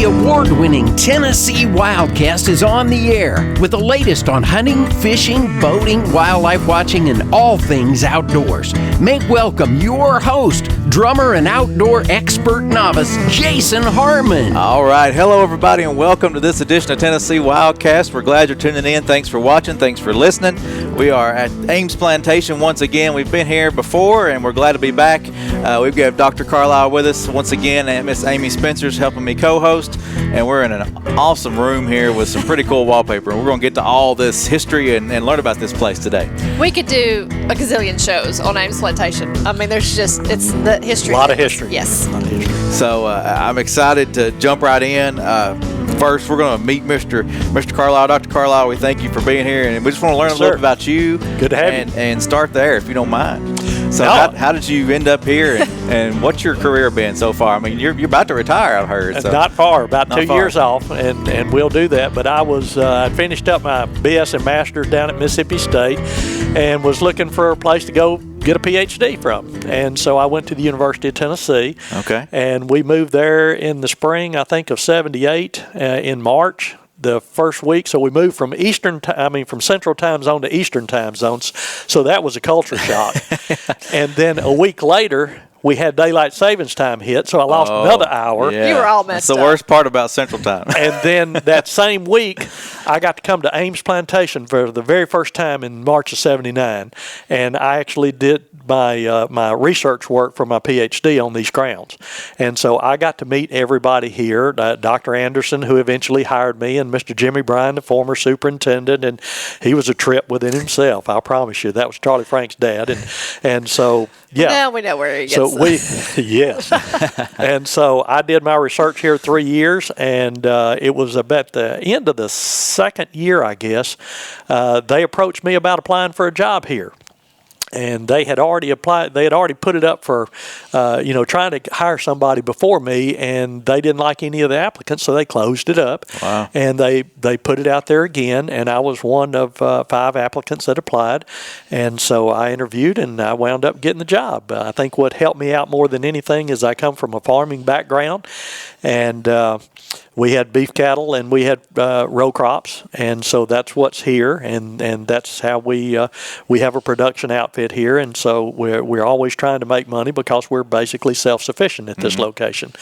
The award-winning Tennessee Wildcast is on the air with the latest on hunting, fishing, boating, wildlife watching, and all things outdoors. Make welcome your host, drummer and outdoor expert novice, Jason Harmon. All right. Hello, everybody, and welcome to this edition of Tennessee Wildcast. We're glad you're tuning in. Thanks for watching. Thanks for listening. We are at Ames Plantation once again. We've been here before, and we're glad to be back. We've got Dr. Carlisle with us once again, and Miss Amy Spencer's helping me co-host, and we're in an awesome room here with some pretty cool wallpaper. And we're going to get to all this history and learn about this place today. We could do a gazillion shows on Ames Plantation. I mean, it's the history. A lot of history. Yes. A lot of history. So I'm excited to jump right in. First, we're going to meet Mr. Carlisle. Dr. Carlisle, we thank you for being here, and we just want to learn a little bit about you. Good to have you. And start there, if you don't mind. So how did you end up here, and what's your career been so far? I mean, you're about to retire, I've heard. So. Not far, about 2 years off, and we'll do that. But I finished up my BS and Master's down at Mississippi State and was looking for a place to go get a PhD from. And so I went to the University of Tennessee. Okay. And we moved there in the spring, I think, of '78 in March. The first week, so we moved from from Central Time Zone to Eastern Time Zones, so that was a culture shock. And then a week later, we had daylight savings time hit, so I lost another hour. Yeah. You were all messed up. That's the worst part about Central Time. And then that same week, I got to come to Ames Plantation for the very first time in March of '79, and I actually did my research work for my PhD on these grounds. And so I got to meet everybody here, Dr. Anderson, who eventually hired me, and Mr. Jimmy Bryan, the former superintendent, and he was a trip within himself, I'll promise you. That was Charlie Frank's dad. And so, yeah. Now we know where he gets Yes. And so I did my research here 3 years, and it was about the end of the second year, I guess, they approached me about applying for a job here. And they had already applied. They had already put it up for, trying to hire somebody before me, and they didn't like any of the applicants, so they closed it up. Wow. And they put it out there again, and I was one of 5 applicants that applied. And so I interviewed, and I wound up getting the job. I think what helped me out more than anything is I come from a farming background, and we had beef cattle and we had row crops, and so that's what's here, and that's how we have a production outfit here, and so we're always trying to make money because we're basically self-sufficient at this location.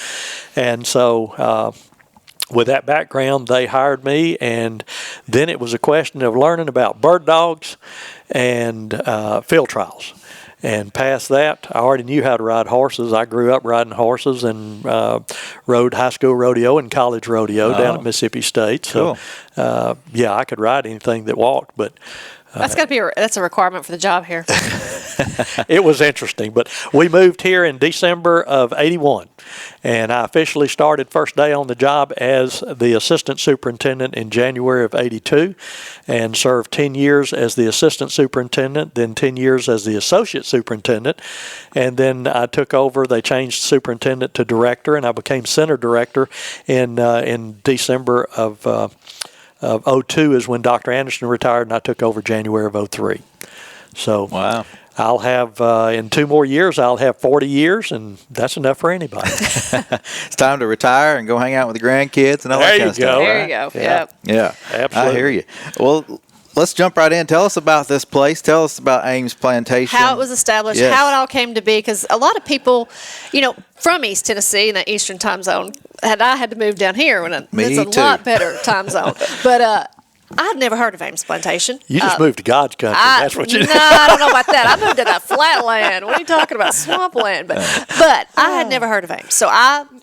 And so with that background, they hired me, and then it was a question of learning about bird dogs and field trials. And past that, I already knew how to ride horses. I grew up riding horses and rode high school rodeo and college rodeo down at Mississippi State. Cool. So, I could ride anything that walked. But that's a requirement for the job here. it was interesting. But we moved here in December of '81, and I officially started first day on the job as the assistant superintendent in January of '82, and served 10 years as the assistant superintendent, then 10 years as the associate superintendent, and then I took over. They changed superintendent to director, and I became center director in December of '02 is when Dr. Anderson retired, and I took over January of '03. So wow. I'll have, in 2 more years, I'll have 40 years, and that's enough for anybody. It's time to retire and go hang out with the grandkids and all that kind of stuff. There you go. Yep. Yeah, absolutely. I hear you. Well, let's jump right in. Tell us about this place. Tell us about Ames Plantation. How it was established, Yes. how it all came to be, because a lot of people, from East Tennessee in the Eastern Time Zone, I had to move down here when it's a lot better time zone. But I'd never heard of Ames Plantation. You just moved to God's country. That's what you did. No, I don't know about that. I moved to that flat land. What are you talking about? Swampland. But I had never heard of Ames. So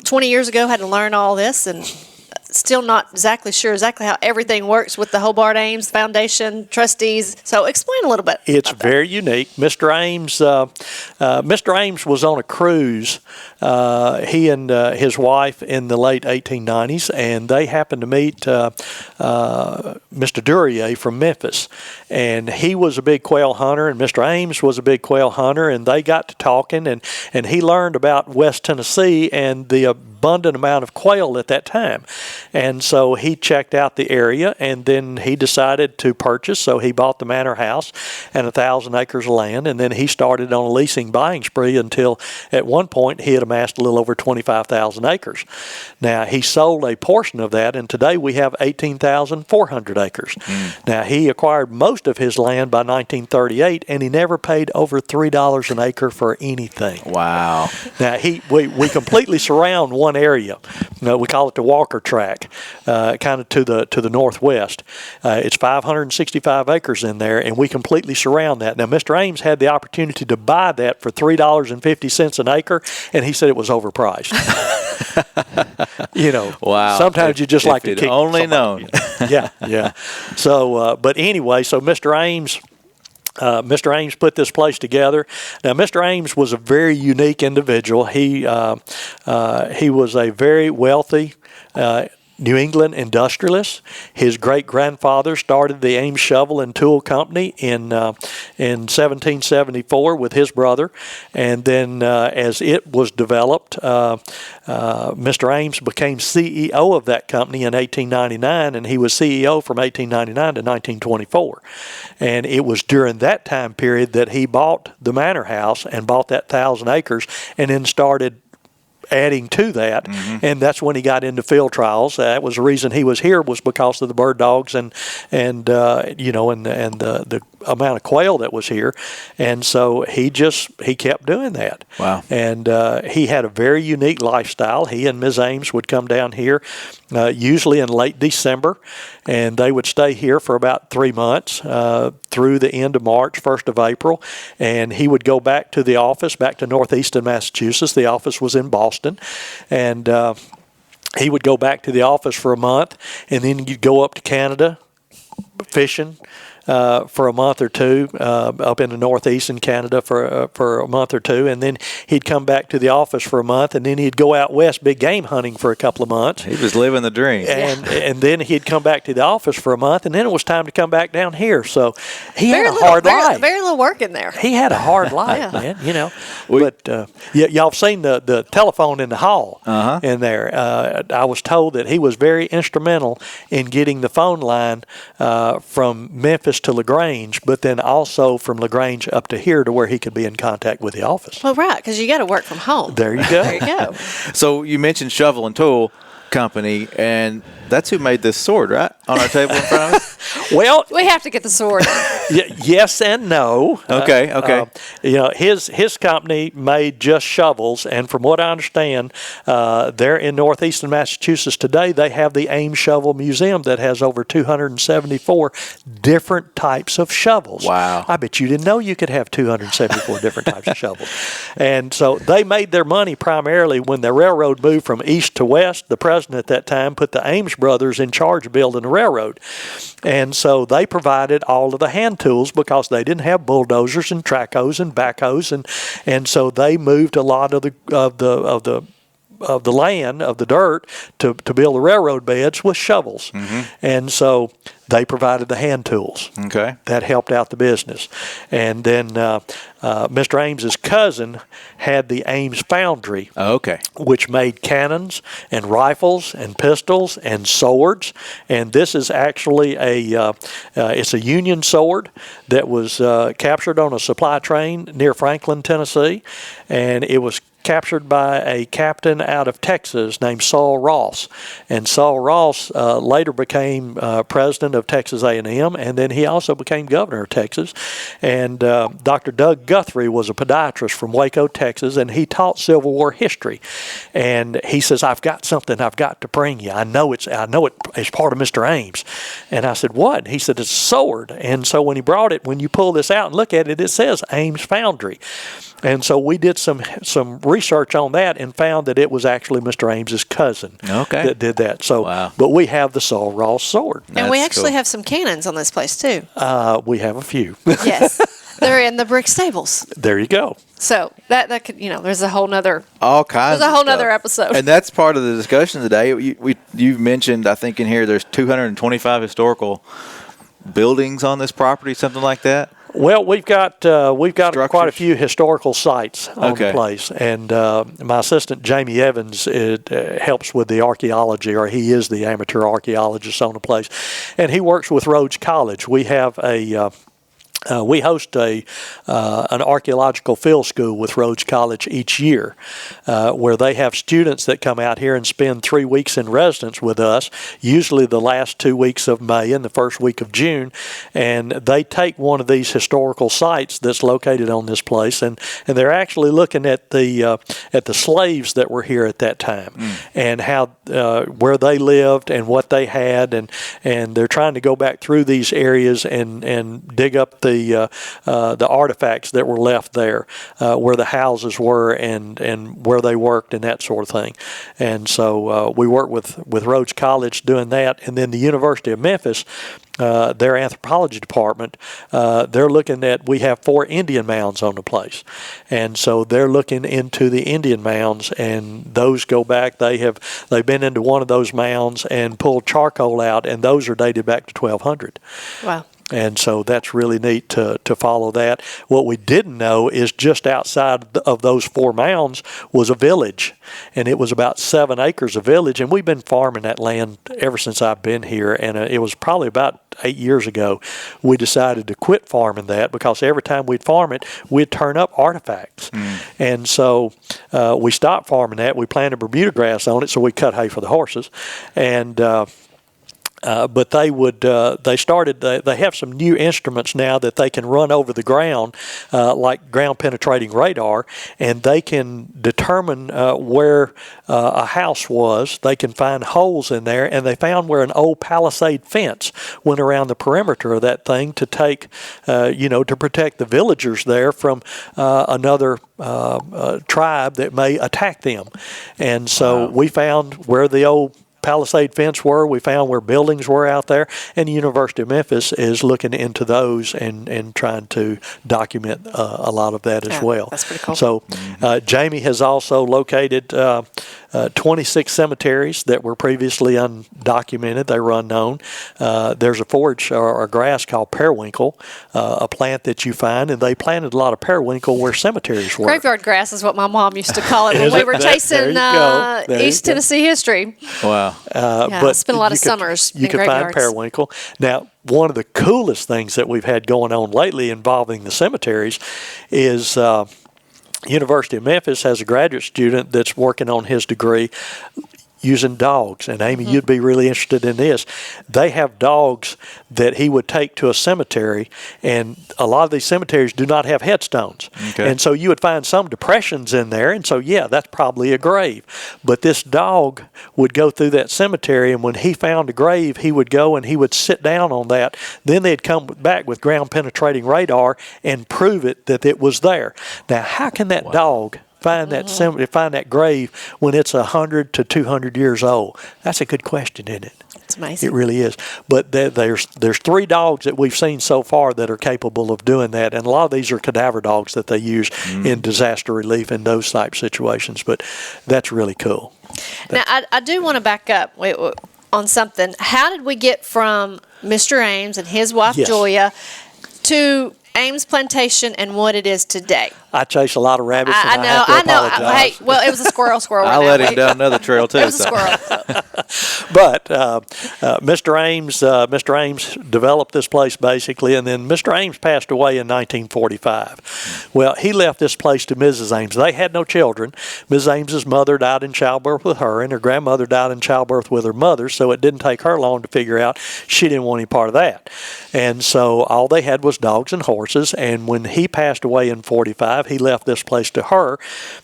20 years ago, had to learn all this, and still not exactly sure how everything works with the Hobart Ames Foundation trustees. So explain a little bit. It's very unique. Mr. Ames was on a cruise. He and his wife in the late 1890s, and they happened to meet Mr. Duryea from Memphis. And he was a big quail hunter, and Mr. Ames was a big quail hunter, and they got to talking, and he learned about West Tennessee and the abundant amount of quail at that time. And so he checked out the area, and then he decided to purchase. So he bought the manor house and 1,000 acres of land, and then he started on a leasing buying spree until at one point he had amassed a little over 25,000 acres. Now, he sold a portion of that, and today we have 18,400 acres. Now, he acquired most of his land by 1938, and he never paid over $3 an acre for anything. Wow. Now, we completely surround one area. We call it the Walker Track, kind of to the northwest. It's 565 acres in there, and we completely surround that. Now, Mr. Ames had the opportunity to buy that for $3.50 an acre, and he said it was overpriced. Wow. Sometimes you just like to kick only somebody. known. Yeah. So, but anyway, so Mr. Ames put this place together. Now, Mr. Ames was a very unique individual. He was a very wealthy New England industrialist. His great-grandfather started the Ames Shovel and Tool Company in 1774 with his brother, and then as it was developed, Mr. Ames became CEO of that company in 1899, and he was CEO from 1899 to 1924. And it was during that time period that he bought the manor house and bought that 1,000 acres, and then started adding to that, and that's when he got into field trials. That was the reason he was here, was because of the bird dogs and the amount of quail that was here, and so he kept doing that. Wow. And he had a very unique lifestyle. He and Ms. Ames would come down here usually in late December, and they would stay here for about 3 months through the end of March, 1st of April, and he would go back to the office, back to northeastern Massachusetts. The office was in Boston, and he would go back to the office for a month, and then you'd go up to Canada fishing for a month or two, up in the northeast in Canada for a month or two, and then he'd come back to the office for a month, and then he'd go out west big game hunting for a couple of months. He was living the dream. And then he'd come back to the office for a month, and then it was time to come back down here. So he had a hard life. Very little work in there. He had a hard life, man. But y'all have seen the telephone in the hall in there. I was told that he was very instrumental in getting the phone line from Memphis to LaGrange, but then also from LaGrange up to here to where he could be in contact with the office. Well, right, because you got to work from home. There you go. There you go. So you mentioned Shovel and Tool Company, and that's who made this sword, right? On our table in front of us? Well, We have to get the sword. yes and no. Okay. His company made just shovels, and from what I understand, they're in northeastern Massachusetts today. They have the Ames Shovel Museum that has over 274 different types of shovels. Wow. I bet you didn't know you could have 274 different types of shovels. And so they made their money primarily when the railroad moved from east to west. The president at that time put the Ames brothers in charge of building the railroad. And so they provided all of the hand tools because they didn't have bulldozers and track hoes and backhoes, and so they moved a lot of the land, of the dirt, to build the railroad beds with shovels. And so they provided the hand tools. Okay. That helped out the business. And then Mr. Ames's cousin had the Ames Foundry, which made cannons and rifles and pistols and swords. And this is actually it's a Union sword that was captured on a supply train near Franklin, Tennessee, and it was captured by a captain out of Texas named Saul Ross. And Saul Ross later became president of Texas A&M, and then he also became governor of Texas. And Dr. Doug Guthrie was a podiatrist from Waco, Texas, and he taught Civil War history. And he says, I've got something I've got to bring you. I know it is part of Mr. Ames. And I said, what? He said, it's a sword. And so when he brought it, when you pull this out and look at it, it says Ames Foundry. And so we did some research on that and found that it was actually Mr. Ames's cousin that did that. So, but we have the Saul Ross sword. And we actually have some cannons on this place, too. We have a few. Yes. They're in the brick stables. There you go. So that could, there's a whole nother nother episode. And that's part of the discussion today. You've mentioned, I think in here, there's 225 historical buildings on this property, something like that. Well, we've got quite a Structures? few historical sites on the place, and my assistant Jamie Evans helps with the archaeology, or he is the amateur archaeologist on the place, and he works with Rhodes College. We have we host an archaeological field school with Rhodes College each year, where they have students that come out here and spend 3 weeks in residence with us, usually the last 2 weeks of May and the first week of June, and they take one of these historical sites that's located on this place, and they're actually looking at the slaves that were here at that time, and how where they lived and what they had, and they're trying to go back through these areas and dig up the artifacts that were left there, where the houses were and where they worked and that sort of thing. And so we work with Rhodes College doing that, and then the University of Memphis, their anthropology department, they're looking at, we have 4 Indian mounds on the place, and so they're looking into the Indian mounds, and those go back. They've been into one of those mounds and pulled charcoal out, and those are dated back to 1200. Wow. And so that's really neat to follow that. What we didn't know is just outside of those 4 mounds was a village, and it was about 7 acres of village, and we've been farming that land ever since I've been here, and it was probably about 8 years ago we decided to quit farming that, because every time we'd farm it, we'd turn up artifacts. And so we stopped farming that. We planted Bermuda grass on it, so we cut hay for the horses, and but they have some new instruments now that they can run over the ground, like ground penetrating radar, and they can determine where a house was. They can find holes in there, and they found where an old palisade fence went around the perimeter of that thing to take, to protect the villagers there from another tribe that may attack them. And so we found where the old palisade fence were. We found where buildings were out there, and the University of Memphis is looking into those and trying to document a lot of that as well. That's pretty cool. So Jamie has also located 26 cemeteries that were previously undocumented. They were unknown. There's a forage or a grass called periwinkle, a plant that you find, and they planted a lot of periwinkle where cemeteries were. Graveyard grass is what my mom used to call it when we were chasing East Tennessee history. Wow. But I spent a lot of summers in you could graveyards. find periwinkle. Now, one of the coolest things that we've had going on lately involving the cemeteries is University of Memphis has a graduate student that's working on his degree using dogs. And Amy, you'd be really interested in this. They have dogs that he would take to a cemetery, and a lot of these cemeteries do not have headstones. Okay. And so you would find some depressions in there, and so yeah, that's probably a grave. But this dog would go through that cemetery, and when he found a grave, he would go and he would sit down on that. Then they'd come back with ground penetrating radar and prove it that it was there. Now, how can that dog find that find that grave when it's 100 to 200 years old? That's a good question, isn't it? It's amazing. It really is. But there's 3 dogs that we've seen so far that are capable of doing that, and a lot of these are cadaver dogs that they use in disaster relief and those type situations. But that's really cool. Now, I do want to back up on something. How did we get from Mr. Ames and his wife Julia to Ames Plantation and what it is today? I chase a lot of rabbits. I know. Hey, well, it was a squirrel. I let him down another trail too. It was a squirrel. But Mr. Ames developed this place basically, and then Mr. Ames passed away in 1945. Well, he left this place to Mrs. Ames. They had no children. Mrs. Ames's mother died in childbirth with her, and her grandmother died in childbirth with her mother. So it didn't take her long to figure out she didn't want any part of that. And so all they had was dogs and horses. And when he passed away in 45, he left this place to her.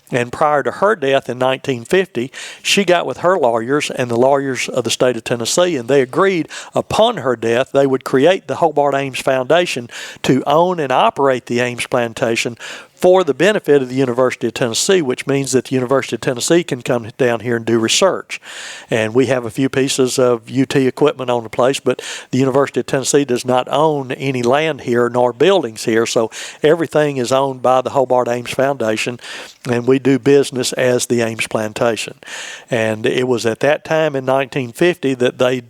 And prior to her death in 1950, she got with her lawyers and the lawyers of the state of Tennessee, and they agreed upon her death they would create the Hobart Ames Foundation to own and operate the Ames Plantation for the benefit of the University of Tennessee, which means that the University of Tennessee can come down here and do research. And we have a few pieces of UT equipment on the place, but the University of Tennessee does not own any land here nor buildings here, so everything is owned by the Hobart Ames Foundation, and we do business as the Ames Plantation. And it was at that time in 1950 that they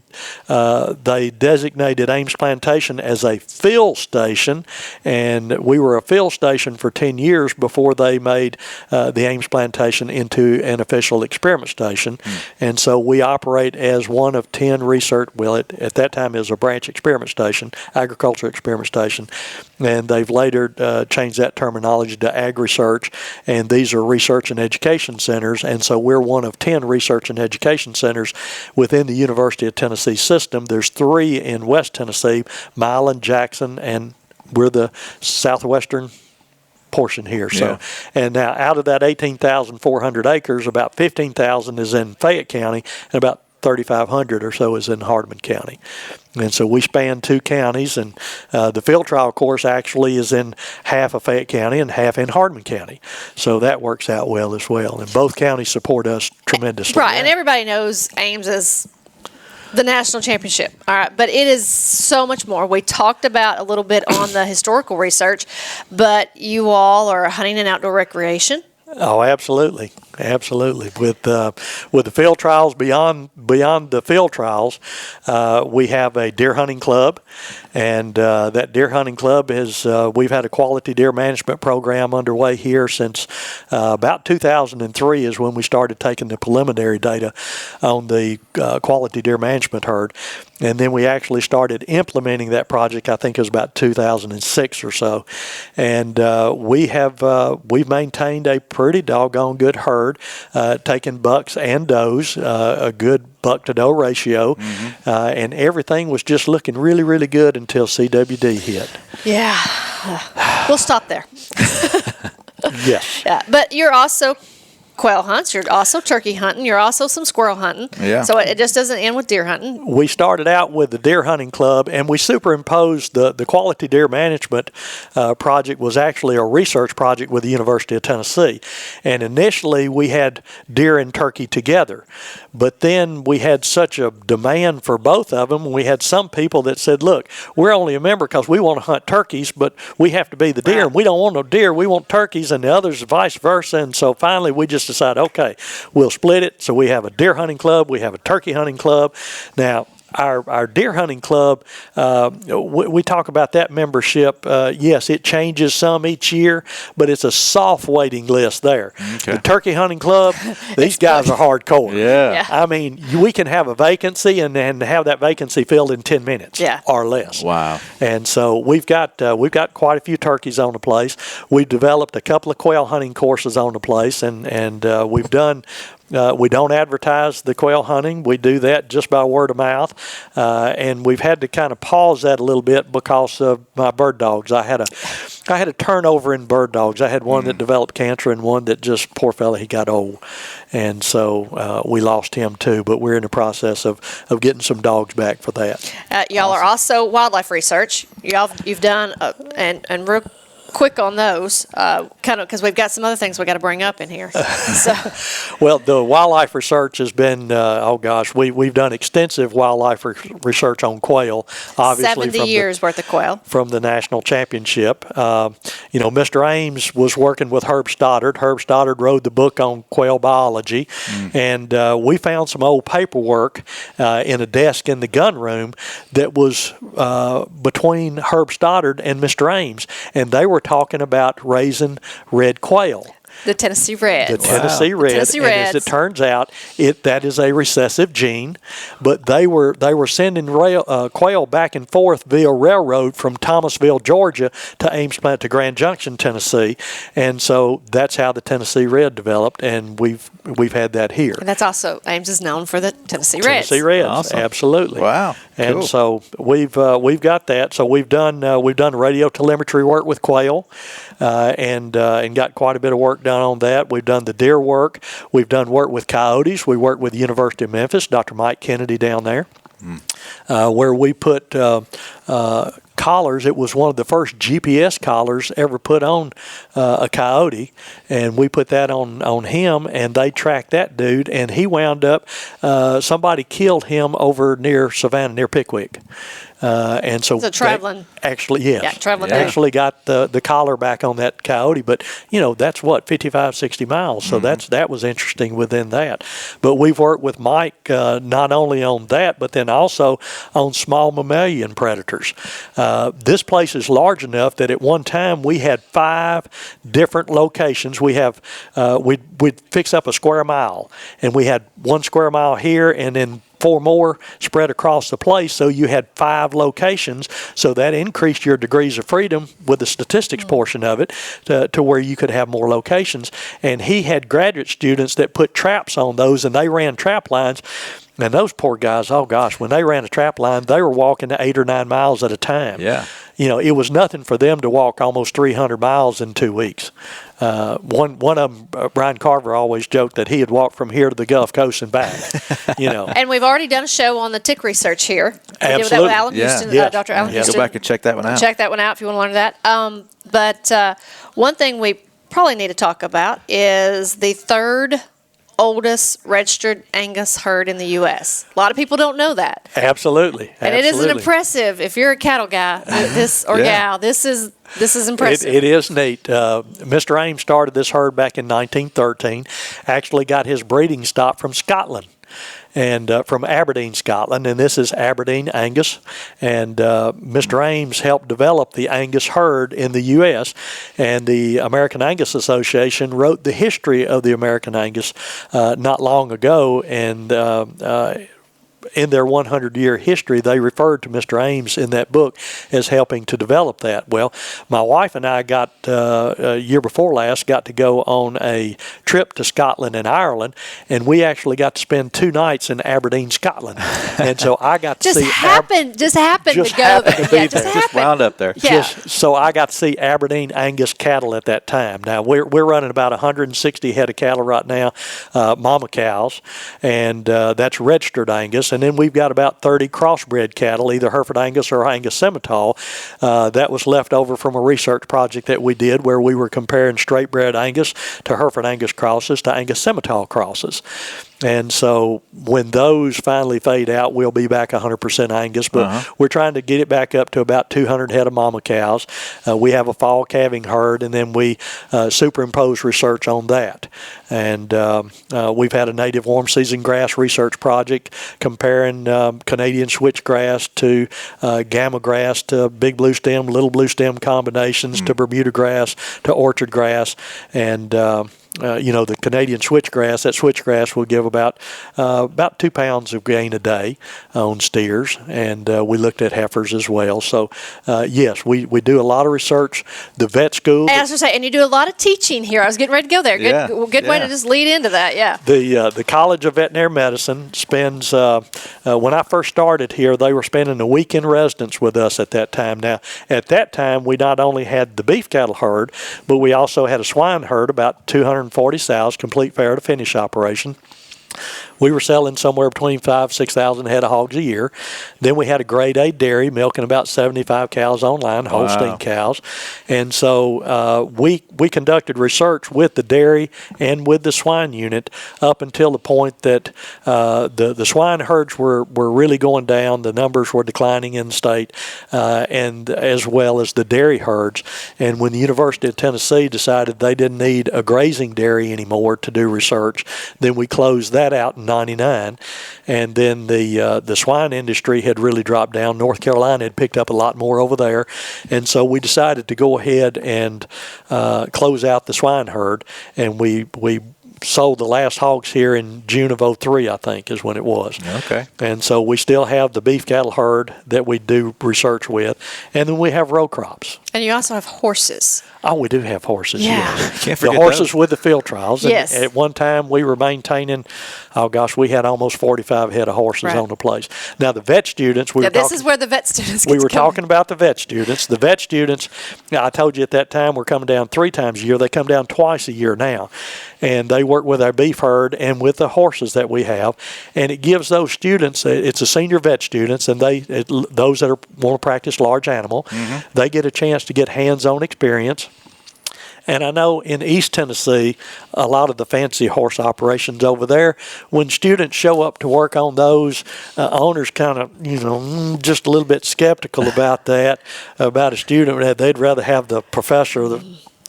they designated Ames Plantation as a fill station, and we were a fill station for 10 years before they made the Ames Plantation into an official experiment station. And so we operate as one of 10 research, well, at that time it was a branch experiment station, agriculture experiment station, and they've later changed that terminology to AgResearch, and these are research and education centers, and so we're one of 10 research and education centers within the University of Tennessee system. There's 3 in West Tennessee, Milan, Jackson, and we're the southwestern portion here. So, and now out of that 18,400 acres, about 15,000 is in Fayette County, and about 3,500 or so is in Hardeman County. And so we span 2 counties, and the field trial course actually is in half of Fayette County and half in Hardeman County. So that works out well as well. And both counties support us tremendously. Right, and everybody knows Ames is the national championship. All right, but it is so much more. We talked about a little bit on the historical research, but you all are hunting and outdoor recreation. Oh, absolutely, absolutely. With the field trials, beyond the field trials, we have a deer hunting club, and that deer hunting club is we've had a quality deer management program underway here since about 2003 is when we started taking the preliminary data on the quality deer management herd. And then we actually started implementing that project, I think it was about 2006 or so. And we've maintained a pretty doggone good herd, taking bucks and does, a good buck to doe ratio, and everything was just looking really, really good until CWD hit. Yeah. We'll stop there. Yes. Yeah, but you're also quail hunts, you're also turkey hunting, you're also some squirrel hunting. Yeah. So it just doesn't end with deer hunting. We started out with the deer hunting club, and we superimposed the quality deer management project was actually a research project with the University of Tennessee. And initially we had deer and turkey together, but then we had such a demand for both of them. We had some people that said, look, we're only a member because we want to hunt turkeys, but we have to be the deer, and we don't want no deer, we want turkeys, and the others vice versa. And so finally we just decided, okay, we'll split it. So we have a deer hunting club, we have a turkey hunting club. Now, our deer hunting club, we talk about that membership. Yes, it changes some each year, but it's a soft waiting list there. Okay. The turkey hunting club, these guys are hardcore. Yeah. I mean, we can have a vacancy and have that vacancy filled in 10 minutes or less. Wow. And so we've got quite a few turkeys on the place. We've developed a couple of quail hunting courses on the place, and we've done. We don't advertise the quail hunting. We do that just by word of mouth, and we've had to kind of pause that a little bit because of my bird dogs. I had a turnover in bird dogs. I had one that developed cancer and one that just, poor fella, he got old, and so we lost him too. But we're in the process of getting some dogs back for that. Y'all are also wildlife research. You've done and real quick on those, kind of because we've got some other things we got to bring up in here. So. Well, the wildlife research has been, we've done extensive wildlife research on quail. Obviously, 70 years worth of quail. From the national championship. Mr. Ames was working with Herb Stoddard. Herb Stoddard wrote the book on quail biology, and we found some old paperwork in a desk in the gun room that was between Herb Stoddard and Mr. Ames, and they were talking about raising red quail. The Tennessee Reds. The Tennessee Red. Tennessee and Reds. as it turns out, that is a recessive gene. But they were sending quail back and forth via railroad from Thomasville, Georgia, to Ames Plantation to Grand Junction, Tennessee, and so that's how the Tennessee Red developed. And we've had that here. And that's also Ames is known for the Tennessee Reds. Tennessee Reds, awesome. Absolutely. Wow. And cool. so we've got that. So we've done radio telemetry work with quail, and got quite a bit of work done on that. We've done the deer work. We've done work with coyotes. We worked with the University of Memphis, Dr. Mike Kennedy down there, where we put coyote collars. It was one of the first GPS collars ever put on a coyote, and we put that on him, and they tracked that dude, and he wound up, somebody killed him over near Savannah, near Pickwick. And so traveling. Actually, yes. Yeah, traveling. Actually got the collar back on that coyote, but that's what 55, 60 miles. So that was interesting within that. But we've worked with Mike not only on that, but then also on small mammalian predators. This place is large enough that at one time we had 5 different locations. We'd fix up a square mile, and we had 1 square mile here, and then 4 more spread across the place, so you had 5 locations. So that increased your degrees of freedom with the statistics portion of it to where you could have more locations. And he had graduate students that put traps on those, and they ran trap lines. And those poor guys, oh gosh, when they ran a trap line, they were walking 8 or 9 miles at a time. Yeah. It was nothing for them to walk almost 300 miles in 2 weeks. One of them, Brian Carver, always joked that he had walked from here to the Gulf Coast and back. And we've already done a show on the tick research here. Absolutely. We did that with Alan Houston, Yes. Dr. Alan Yes. Houston. Go back and check that one out. Check that one out if you want to learn that. But one thing we probably need to talk about is the 3rd oldest registered Angus herd in the U.S. A lot of people don't know that. Absolutely. And it isn't impressive if you're a cattle guy gal. This is impressive. It is neat. Mr. Ames started this herd back in 1913. Actually got his breeding stock from Scotland. And from Aberdeen, Scotland, and this is Aberdeen Angus. And Mr. Ames helped develop the Angus herd in the U.S., and the American Angus Association wrote the history of the American Angus not long ago, and in their 100-year history, they referred to Mr. Ames in that book as helping to develop that. Well, my wife and I got, a year before last, got to go on a trip to Scotland and Ireland, and we actually got to spend 2 nights in Aberdeen, Scotland. And so I got to see... just happened to go there. Just wound up there. Yeah. So I got to see Aberdeen Angus cattle at that time. Now, we're running about 160 head of cattle right now, mama cows, and that's registered Angus. And then we've got about 30 crossbred cattle, either Hereford Angus or Angus Simmental. That was left over from a research project that we did where we were comparing straight bred Angus to Hereford Angus crosses to Angus Simmental crosses. And so when those finally fade out, we'll be back 100% Angus. But we're trying to get it back up to about 200 head of mama cows. We have a fall calving herd, and then we superimpose research on that. And we've had a native warm season grass research project comparing Canadian switchgrass to gamma grass to big blue stem, little blue stem combinations to Bermuda grass to orchard grass. And the Canadian switchgrass, that switchgrass will give about 2 pounds of gain a day on steers, and we looked at heifers as well. So, yes, we do a lot of research. The vet school. And I was going to say, and you do a lot of teaching here. I was getting ready to go there. Good way to just lead into that, yeah. The College of Veterinary Medicine spends, when I first started here, they were spending a week in residence with us at that time. Now, at that time, we not only had the beef cattle herd, but we also had a swine herd, about 240 sows, complete fair to finish operation. We were selling somewhere between 5,000 to 6,000 head of hogs a year. Then we had a grade A dairy milking about 75 cows online, Holstein cows. And so we conducted research with the dairy and with the swine unit up until the point that the swine herds were really going down. The numbers were declining in the state, and as well as the dairy herds. And when the University of Tennessee decided they didn't need a grazing dairy anymore to do research, then we closed that out in 99, and then the swine industry had really dropped down. North Carolina had picked up a lot more over there, and so we decided to go ahead and close out the swine herd, and we sold the last hogs here in June of 03, I think, is when it was. Okay. And so we still have the beef cattle herd that we do research with, and then we have row crops. And you also have horses. Oh, we do have horses, yes. Can't The forget horses those. with the field trials. And Yes. at one time, we were maintaining, we had almost 45 head of horses Right. on the place. Now, the vet students, This is where the vet students get we were to come in. talking about the vet students. The vet students, I told you at that time, were coming down 3 times a year. They come down twice a year now. And they work with our beef herd and with the horses that we have, and it gives those students, it's the senior vet students, and those that want to practice large animal, they get a chance to get hands-on experience. And I know in East Tennessee, a lot of the fancy horse operations over there, when students show up to work on those, owners kind of, just a little bit skeptical about that, about a student. They'd rather have the professor, the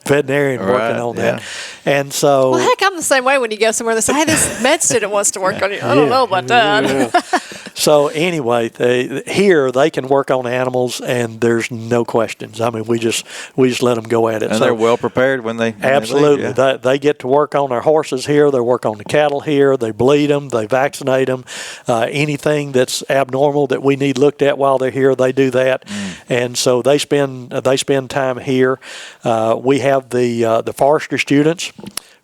veterinarian working on that. And so, well, heck, I'm the same way when you go somewhere and they say, hey, this med student wants to work on you. I don't know about that. So anyway, here they can work on animals, and there's no questions. I mean, we just let them go at it. And they're well prepared when they absolutely. They get to work on their horses here. They work on the cattle here. They bleed them. They vaccinate them. Anything that's abnormal that we need looked at while they're here, they do that. And so they spend time here. We have the forestry students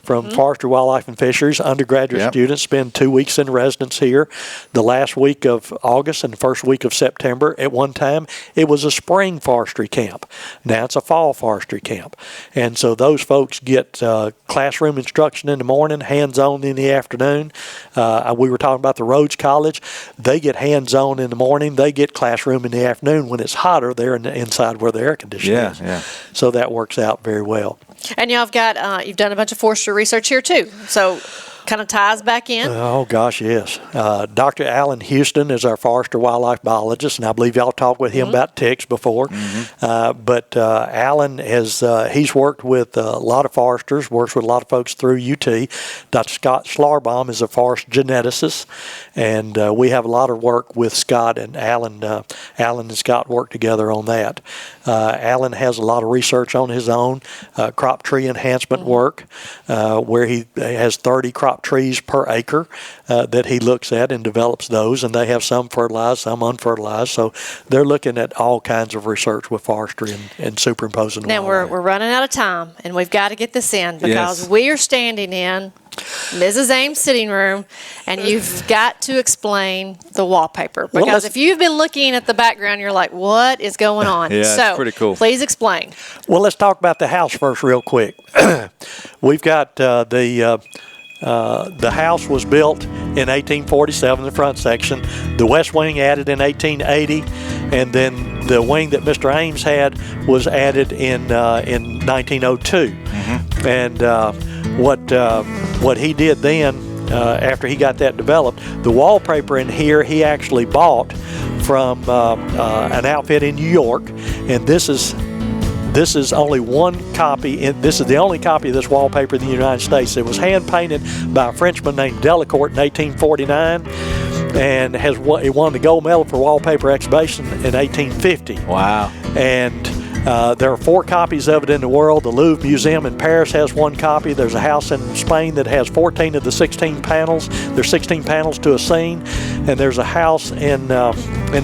from Forestry, Wildlife, and Fisheries. Undergraduate students spend 2 weeks in residence here. The last week of August and the first week of September, at one time, it was a spring forestry camp. Now it's a fall forestry camp. And so those folks get classroom instruction in the morning, hands-on in the afternoon. We were talking about the Rhodes College. They get hands-on in the morning. They get classroom in the afternoon. When it's hotter, they're inside where the air conditioning is. So that works out very well. And y'all have got, you've done a bunch of forestry research here too. So kind of ties back in. Oh, gosh, yes. Dr. Alan Houston is our forester wildlife biologist, and I believe y'all talked with him about ticks before. But Alan he's worked with a lot of foresters, works with a lot of folks through UT. Dr. Scott Schlarbaum is a forest geneticist, and we have a lot of work with Scott and Alan. Alan and Scott work together on that. Alan has a lot of research on his own, crop tree enhancement work, where he has 30 crop trees per acre that he looks at and develops those, and they have some fertilized, some unfertilized. So they're looking at all kinds of research with forestry and superimposing. Now we're running out of time, and we've got to get this in because we are standing in Mrs. Ames' sitting room, and you've got to explain the wallpaper because if you've been looking at the background, you're like, what is going on? So it's pretty cool. Please explain. Well, let's talk about the house first real quick. We've got the house was built in 1847, the front section. The west wing added in 1880, and then the wing that Mr. Ames had was added in 1902. And what he did then, after he got that developed, the wallpaper in here he actually bought from an outfit in New York, and this is only one copy. This is the only copy of this wallpaper in the United States. It was hand painted by a Frenchman named Delacourt in 1849, and he won the gold medal for wallpaper exhibition in 1850. Wow! And there are 4 copies of it in the world. The Louvre Museum in Paris has 1 copy. There's a house in Spain that has 14 of the 16 panels. There's 16 panels to a scene, and there's a house in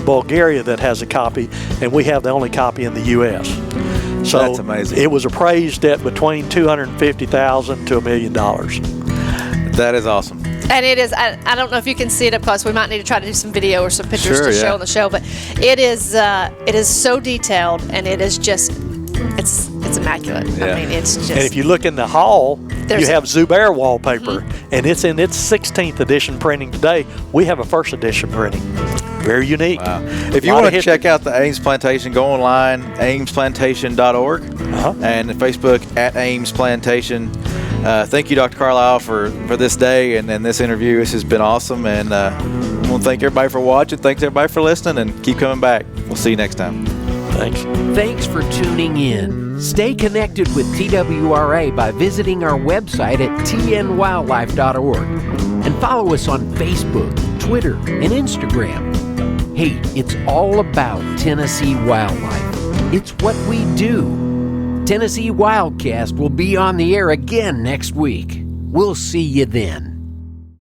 Bulgaria that has a copy, and we have the only copy in the U.S. So that's amazing. It was appraised at between $250,000 to $1 million. That is awesome. And it is, I don't know if you can see it up close. We might need to try to do some video or some pictures to show on the show. But it is so detailed, and it is just, it's immaculate. I mean, it's just. And if you look in the hall, you have Zubair wallpaper, and it's in its 16th edition printing today. We have a first edition printing. Very unique. Wow. If you want to check out the Ames Plantation, go online, amesplantation.org, and Facebook at Ames Plantation. Thank you, Dr. Carlisle, for this day and this interview. This has been awesome, and I want to thank everybody for watching. Thanks everybody for listening, and keep coming back. We'll see you next time. Thanks. Thanks for tuning in. Stay connected with TWRA by visiting our website at tnwildlife.org and follow us on Facebook, Twitter, and Instagram. Hey, it's all about Tennessee wildlife. It's what we do. Tennessee Wildcast will be on the air again next week. We'll see you then.